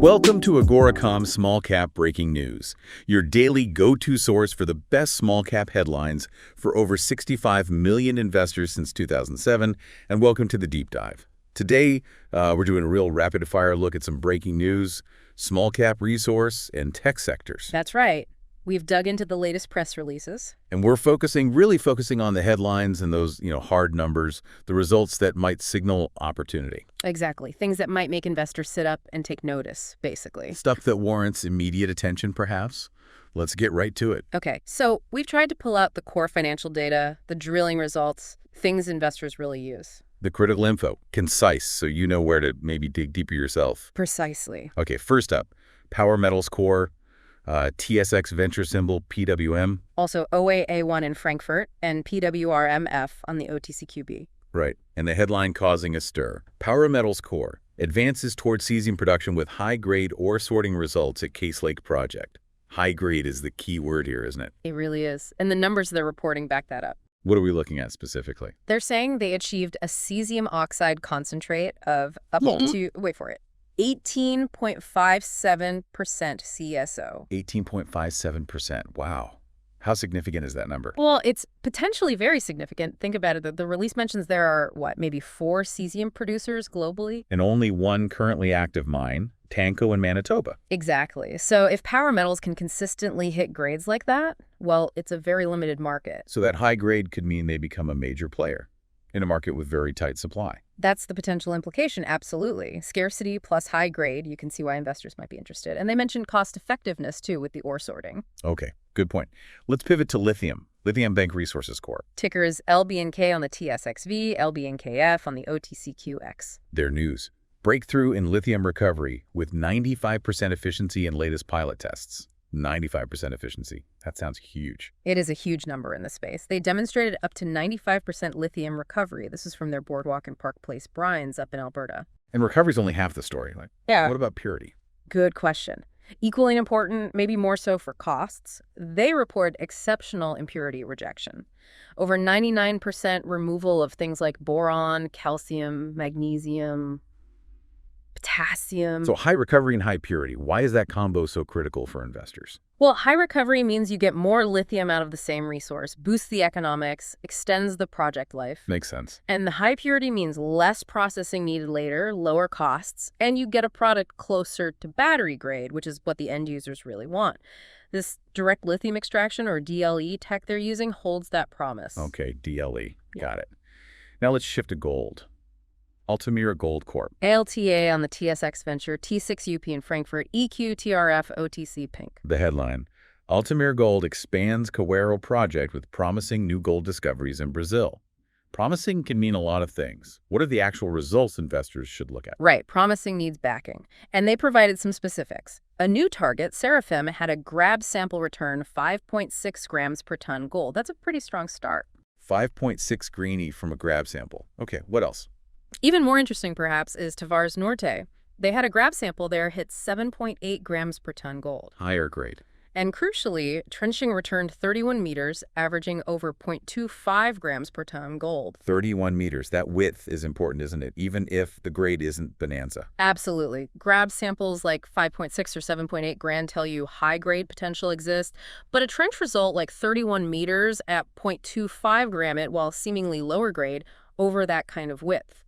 Welcome to Agoracom's Small Cap Breaking News, your daily go-to source for the best small cap headlines for over 65 million investors since 2007, and welcome to the deep dive. Today, we're doing a real rapid-fire look at some breaking news, small cap resource, and tech sectors. That's right. We've dug into the latest press releases. And we're really focusing on the headlines and those, hard numbers, the results that might signal opportunity. Exactly. Things that might make investors sit up and take notice, basically. Stuff that warrants immediate attention, perhaps. Let's get right to it. Okay, so we've tried to pull out the core financial data, the drilling results, things investors really use. The critical info, concise, so you know where to maybe dig deeper yourself. Precisely. Okay, first up, Power Metals Core, TSX Venture symbol, PWM. Also OAA1 in Frankfurt and PWRMF on the OTCQB. Right, and the headline causing a stir. Power Metals Core advances toward cesium production with high-grade ore sorting results at Case Lake project. High-grade is the key word here, isn't it? It really is. And the numbers they're reporting back that up. What are we looking at specifically? They're saying they achieved a cesium oxide concentrate of up to, wait for it, 18.57% Cs₂O. 18.57%. Wow. How significant is that number? Well, it's potentially very significant. Think about it. The release mentions there are, maybe 4 cesium producers globally? And only one currently active mine, Tanco in Manitoba. Exactly. So if Power Metals can consistently hit grades like that, well, it's a very limited market. So that high grade could mean they become a major player in a market with very tight supply. That's the potential implication, absolutely. Scarcity plus high grade, you can see why investors might be interested. And they mentioned cost effectiveness, too, with the ore sorting. Okay, good point. Let's pivot to lithium. LithiumBank Resources Corp. Ticker is LBNK on the TSXV, LBNKF on the OTCQX. Their news. Breakthrough in lithium recovery with 95% efficiency in latest pilot tests. 95% efficiency. That sounds huge. It is a huge number in the space. They demonstrated up to 95% lithium recovery. This is from their Boardwalk and Park Place brines up in Alberta. And recovery's only half the story. Yeah. What about purity? Good question. Equally important, maybe more so for costs, they report exceptional impurity rejection. Over 99% removal of things like boron, calcium, magnesium, potassium. So high recovery and high purity. Why is that combo so critical for investors? Well, high recovery means you get more lithium out of the same resource, boosts the economics, extends the project life. Makes sense. And the high purity means less processing needed later, lower costs, and you get a product closer to battery grade, which is what the end users really want. This direct lithium extraction, or DLE tech they're using, holds that promise. Okay, DLE. Got it. Now let's shift to gold. Altamira Gold Corp. ALTA on the TSX Venture, T6UP in Frankfurt, EQTRF OTC Pink. The headline, Altamira Gold expands Cawero project with promising new gold discoveries in Brazil. Promising can mean a lot of things. What are the actual results investors should look at? Right, promising needs backing. And they provided some specifics. A new target, Seraphim, had a grab sample return 5.6 grams per ton gold. That's a pretty strong start. 5.6 greeny from a grab sample. Okay, what else? Even more interesting, perhaps, is Tavares Norte. They had a grab sample there hit 7.8 grams per ton gold. Higher grade. And crucially, trenching returned 31 meters, averaging over 0.25 grams per ton gold. 31 meters. That width is important, isn't it? Even if the grade isn't bonanza. Absolutely. Grab samples like 5.6 or 7.8 grand tell you high grade potential exists, but a trench result like 31 meters at 0.25 gram it, while seemingly lower grade, over that kind of width.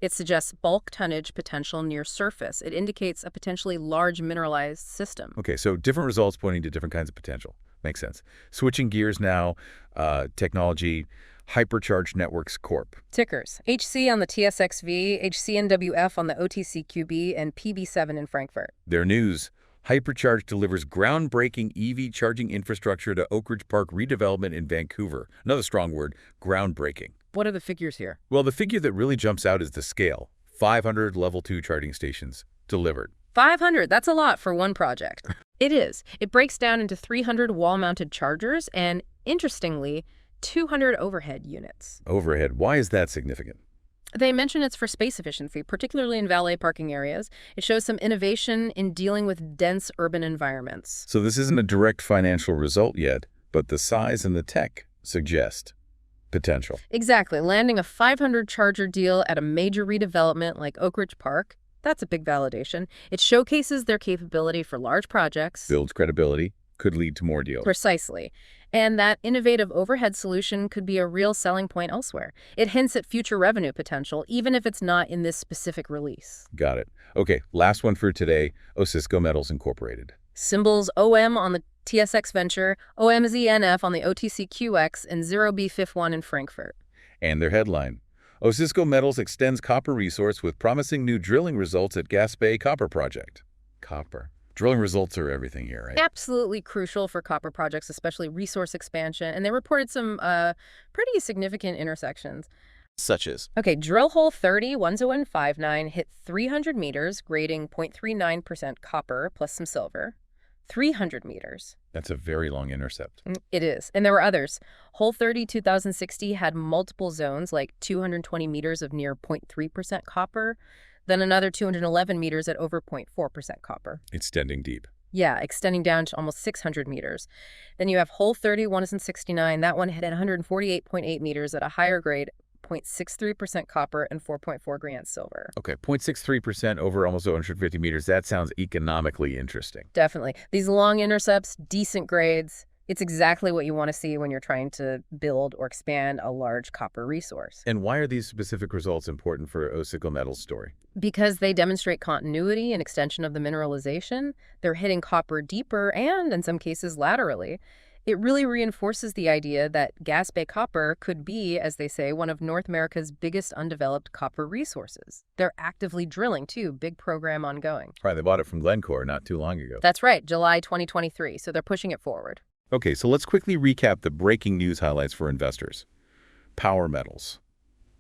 It suggests bulk tonnage potential near surface. It indicates a potentially large mineralized system. Okay, so different results pointing to different kinds of potential. Makes sense. Switching gears now, technology, Hypercharge Networks Corp. Tickers, HC on the TSXV, HCNWF on the OTCQB, and PB7 in Frankfurt. Their news, Hypercharge delivers groundbreaking EV charging infrastructure to Oak Ridge Park redevelopment in Vancouver. Another strong word, groundbreaking. What are the figures here? Well, the figure that really jumps out is the scale. 500 level 2 charging stations delivered. 500, that's a lot for one project. It is. It breaks down into 300 wall-mounted chargers and, interestingly, 200 overhead units. Overhead, why is that significant? They mention it's for space efficiency, particularly in valet parking areas. It shows some innovation in dealing with dense urban environments. So this isn't a direct financial result yet, but the size and the tech suggest potential. Exactly. Landing a 500 charger deal at a major redevelopment like Oak Ridge Park, That's a big validation. It showcases their capability for large projects. Builds credibility, could lead to more deals. Precisely. And that innovative overhead solution could be a real selling point elsewhere. It hints at future revenue potential, even if it's not in this specific release. Got it. Okay, last one for today, Cisco Metals Incorporated. Symbols OM on the TSX Venture, OMZNF on the OTCQX, and 0B51 in Frankfurt. And their headline, Cisco Metals extends copper resource with promising new drilling results at Gaspé Copper Project. Copper. Drilling results are everything here, right? Absolutely crucial for copper projects, especially resource expansion, and they reported some pretty significant intersections. Such as? Okay, drill hole 30-10159 hit 300 meters, grading 0.39% copper plus some silver. 300 meters. That's a very long intercept. It is. And there were others. Hole 30-2060 had multiple zones, like 220 meters of near 0.3% copper, then another 211 meters at over 0.4% copper. Extending deep. Yeah, extending down to almost 600 meters. Then you have hole 30-169. That one hit at 148.8 meters at a higher grade, 0.63% copper and 4.4 grams silver. Okay, 0.63% over almost 150 meters. That sounds economically interesting. Definitely. These long intercepts, decent grades. It's exactly what you want to see when you're trying to build or expand a large copper resource. And why are these specific results important for Osisko Metals' story? Because they demonstrate continuity and extension of the mineralization. They're hitting copper deeper and, in some cases, laterally. It really reinforces the idea that Gaspé Copper could be, as they say, one of North America's biggest undeveloped copper resources. They're actively drilling, too. Big program ongoing. Right, they bought it from Glencore not too long ago. That's right, July 2023, so they're pushing it forward. Okay, so let's quickly recap the breaking news highlights for investors. Power metals.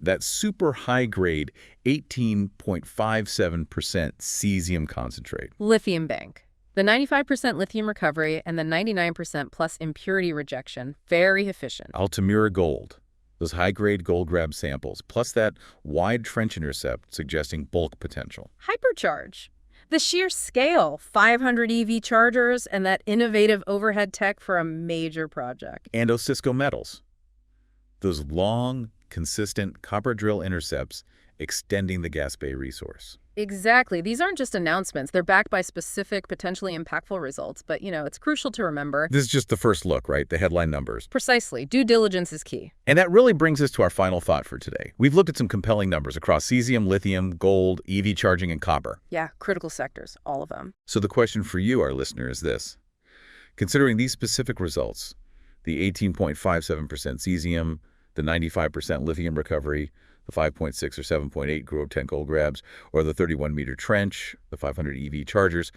That super high-grade 18.57% cesium concentrate. LithiumBank. The 95% lithium recovery and the 99% plus impurity rejection, very efficient. Altamira Gold. Those high-grade gold grab samples, plus that wide trench intercept suggesting bulk potential. Hypercharge. The sheer scale, 500 EV chargers, and that innovative overhead tech for a major project. And Osisko Metals. Those long, consistent copper drill intercepts extending the Gaspé resource. Exactly. These aren't just announcements. They're backed by specific, potentially impactful results. But, it's crucial to remember. This is just the first look, right? The headline numbers. Precisely. Due diligence is key. And that really brings us to our final thought for today. We've looked at some compelling numbers across cesium, lithium, gold, EV charging, and copper. Yeah, critical sectors, all of them. So the question for you, our listener, is this. Considering these specific results, the 18.57% cesium, the 95% lithium recovery, the 5.6 or 7.8 Grove 10 gold grabs, or the 31-meter trench, the 500 EV chargers,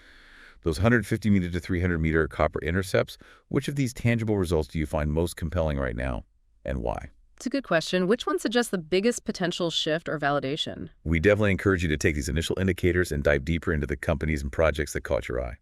those 150-meter to 300-meter copper intercepts, which of these tangible results do you find most compelling right now, and why? It's a good question. Which one suggests the biggest potential shift or validation? We definitely encourage you to take these initial indicators and dive deeper into the companies and projects that caught your eye.